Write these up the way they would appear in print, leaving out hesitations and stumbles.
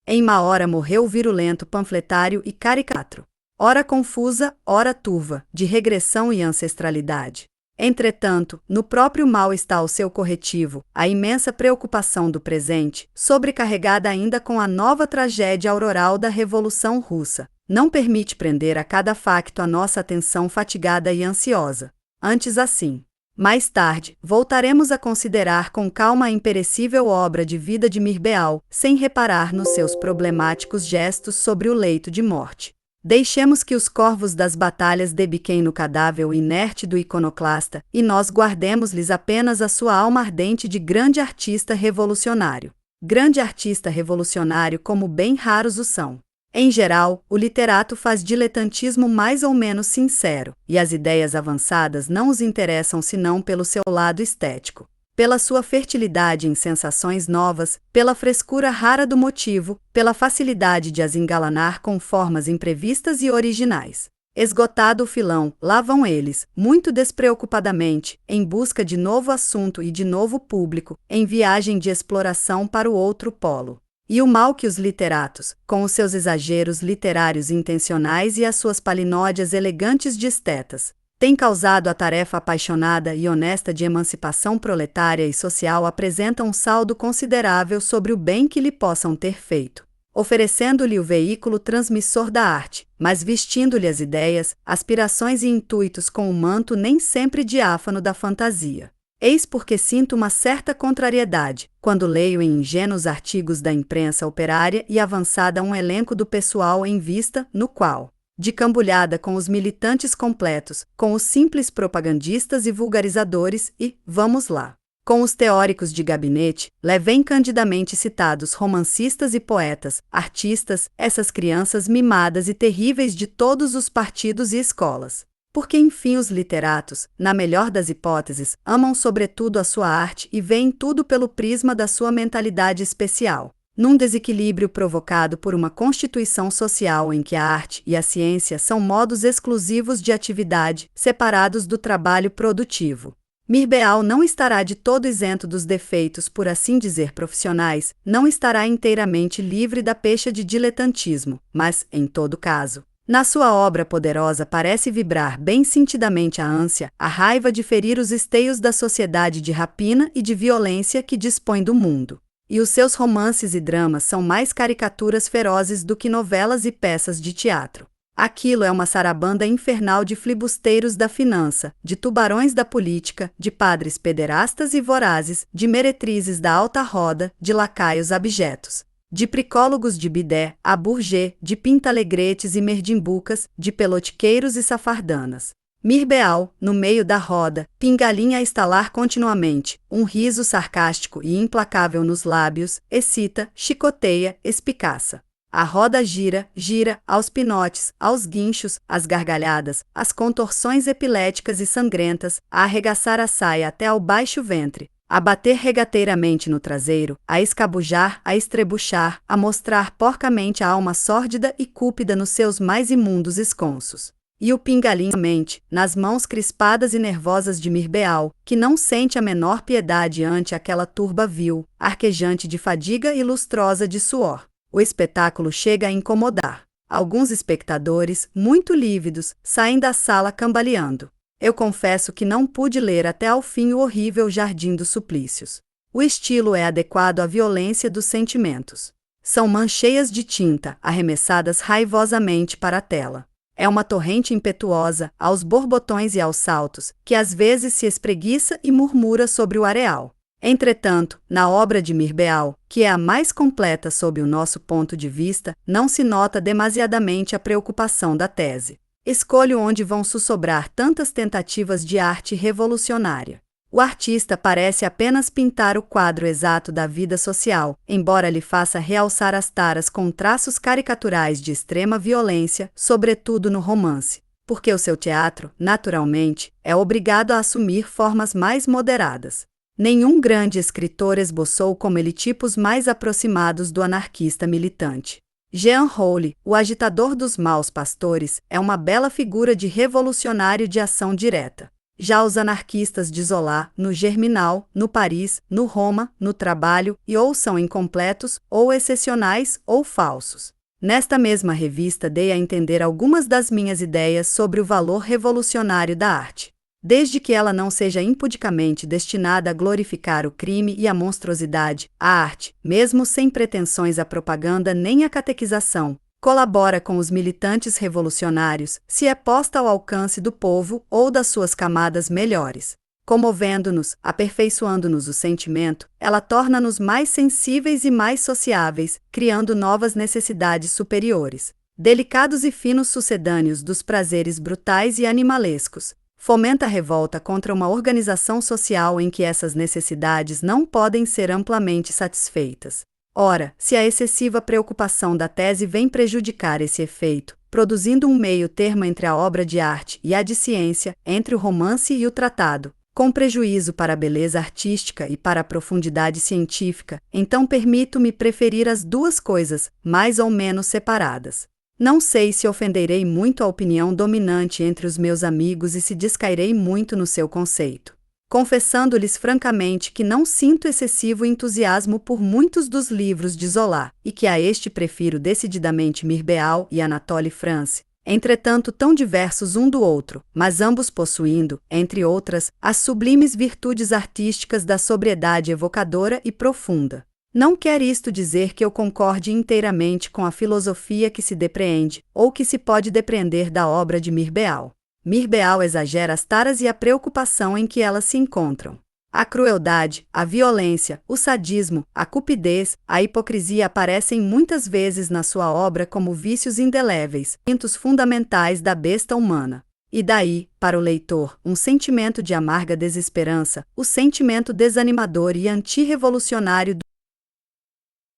Em uma hora morreu o virulento panfletário e caricato. Ora confusa, ora turva, de regressão e ancestralidade. Entretanto, no próprio mal está o seu corretivo, a imensa preocupação do presente, sobrecarregada ainda com a nova tragédia auroral da Revolução Russa. Não permite prender a cada facto a nossa atenção fatigada e ansiosa. Antes assim. Mais tarde, voltaremos a considerar com calma a imperecível obra de vida de Mirbeal, sem reparar nos seus problemáticos gestos sobre o leito de morte. Deixemos que os corvos das batalhas debiquem no cadáver inerte do iconoclasta, e nós guardemos-lhes apenas a sua alma ardente de grande artista revolucionário. Grande artista revolucionário como bem raros o são. Em geral, o literato faz diletantismo mais ou menos sincero, e as ideias avançadas não os interessam senão pelo seu lado estético, pela sua fertilidade em sensações novas, pela frescura rara do motivo, pela facilidade de as engalanar com formas imprevistas e originais. Esgotado o filão, lá vão eles, muito despreocupadamente, em busca de novo assunto e de novo público, em viagem de exploração para o outro polo. E o mal que os literatos, com os seus exageros literários intencionais e as suas palinódias elegantes de estetas, têm causado à tarefa apaixonada e honesta de emancipação proletária e social apresenta um saldo considerável sobre o bem que lhe possam ter feito, oferecendo-lhe o veículo transmissor da arte, mas vestindo-lhe as ideias, aspirações e intuitos com o manto nem sempre diáfano da fantasia. Eis porque sinto uma certa contrariedade, quando leio em ingênuos artigos da imprensa operária e avançada um elenco do pessoal em vista, no qual, de cambulhada com os militantes completos, com os simples propagandistas e vulgarizadores e, vamos lá, com os teóricos de gabinete, levem candidamente citados romancistas e poetas, artistas, essas crianças mimadas e terríveis de todos os partidos e escolas. Porque enfim os literatos, na melhor das hipóteses, amam sobretudo a sua arte e veem tudo pelo prisma da sua mentalidade especial, num desequilíbrio provocado por uma constituição social em que a arte e a ciência são modos exclusivos de atividade, separados do trabalho produtivo. Mirbeal não estará de todo isento dos defeitos, por assim dizer, profissionais, não estará inteiramente livre da pecha de diletantismo, mas, em todo caso, na sua obra poderosa parece vibrar bem sentidamente a ânsia, a raiva de ferir os esteios da sociedade de rapina e de violência que dispõe do mundo. E os seus romances e dramas são mais caricaturas ferozes do que novelas e peças de teatro. Aquilo é uma sarabanda infernal de filibusteiros da finança, de tubarões da política, de padres pederastas e vorazes, de meretrizes da alta roda, de lacaios abjetos, de pricólogos de bidé, a Bourget, de pintalegretes e merdimbucas, de pelotiqueiros e safardanas. Mirbeal, no meio da roda, pingalinha a estalar continuamente, um riso sarcástico e implacável nos lábios, excita, chicoteia, espicaça. A roda gira, gira, aos pinotes, aos guinchos, às gargalhadas, às contorções epiléticas e sangrentas, a arregaçar a saia até ao baixo ventre, a bater regateiramente no traseiro, a escabujar, a estrebuchar, a mostrar porcamente a alma sórdida e cúpida nos seus mais imundos esconsos. E o pingalinho mente, nas mãos crispadas e nervosas de Mirbeal, que não sente a menor piedade ante aquela turba vil, arquejante de fadiga e lustrosa de suor. O espetáculo chega a incomodar. Alguns espectadores, muito lívidos, saem da sala cambaleando. Eu confesso que não pude ler até ao fim o horrível Jardim dos Suplícios. O estilo é adequado à violência dos sentimentos. São mancheias de tinta, arremessadas raivosamente para a tela. É uma torrente impetuosa, aos borbotões e aos saltos, que às vezes se espreguiça e murmura sobre o areal. Entretanto, na obra de Mirbeal, que é a mais completa sob o nosso ponto de vista, não se nota demasiadamente a preocupação da tese. Escolho onde vão sussobrar tantas tentativas de arte revolucionária. O artista parece apenas pintar o quadro exato da vida social, embora lhe faça realçar as taras com traços caricaturais de extrema violência, sobretudo no romance, porque o seu teatro, naturalmente, é obrigado a assumir formas mais moderadas. Nenhum grande escritor esboçou como ele tipos mais aproximados do anarquista militante. Jean Rolle, o agitador dos maus pastores, é uma bela figura de revolucionário de ação direta. Já os anarquistas de Zola, no Germinal, no Paris, no Roma, no Trabalho, e ou são incompletos, ou excepcionais, ou falsos. Nesta mesma revista dei a entender algumas das minhas ideias sobre o valor revolucionário da arte. Desde que ela não seja impudicamente destinada a glorificar o crime e a monstruosidade, a arte, mesmo sem pretensões à propaganda nem à catequização, colabora com os militantes revolucionários, se é posta ao alcance do povo ou das suas camadas melhores. Comovendo-nos, aperfeiçoando-nos o sentimento, ela torna-nos mais sensíveis e mais sociáveis, criando novas necessidades superiores. Delicados e finos sucedâneos dos prazeres brutais e animalescos. Fomenta a revolta contra uma organização social em que essas necessidades não podem ser amplamente satisfeitas. Ora, se a excessiva preocupação da tese vem prejudicar esse efeito, produzindo um meio termo entre a obra de arte e a de ciência, entre o romance e o tratado, com prejuízo para a beleza artística e para a profundidade científica, então permito-me preferir as duas coisas, mais ou menos separadas. Não sei se ofenderei muito a opinião dominante entre os meus amigos e se descairei muito no seu conceito. Confessando-lhes francamente que não sinto excessivo entusiasmo por muitos dos livros de Zola, e que a este prefiro decididamente Mirbeau e Anatole France, entretanto tão diversos um do outro, mas ambos possuindo, entre outras, as sublimes virtudes artísticas da sobriedade evocadora e profunda. Não quer isto dizer que eu concorde inteiramente com a filosofia que se depreende, ou que se pode depreender da obra de Mirbeau. Mirbeau exagera as taras e a preocupação em que elas se encontram. A crueldade, a violência, o sadismo, a cupidez, a hipocrisia aparecem muitas vezes na sua obra como vícios indeléveis, instintos fundamentais da besta humana. E daí, para o leitor, um sentimento de amarga desesperança, o sentimento desanimador e antirrevolucionário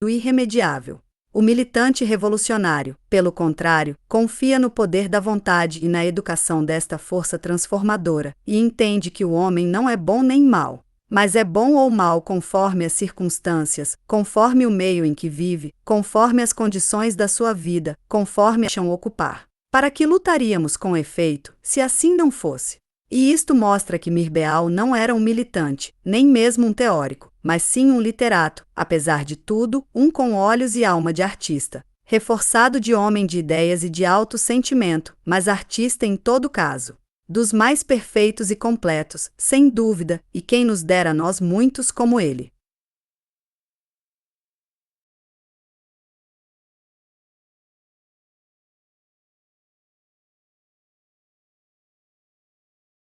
do irremediável. O militante revolucionário, pelo contrário, confia no poder da vontade e na educação desta força transformadora, e entende que o homem não é bom nem mau, mas é bom ou mau conforme as circunstâncias, conforme o meio em que vive, conforme as condições da sua vida, conforme acham ocupar. Para que lutaríamos com efeito, se assim não fosse? E isto mostra que Mirbeau não era um militante, nem mesmo um teórico, mas sim um literato, apesar de tudo, um com olhos e alma de artista, reforçado de homem de ideias e de alto sentimento, mas artista em todo caso. Dos mais perfeitos e completos, sem dúvida, e quem nos dera a nós muitos como ele.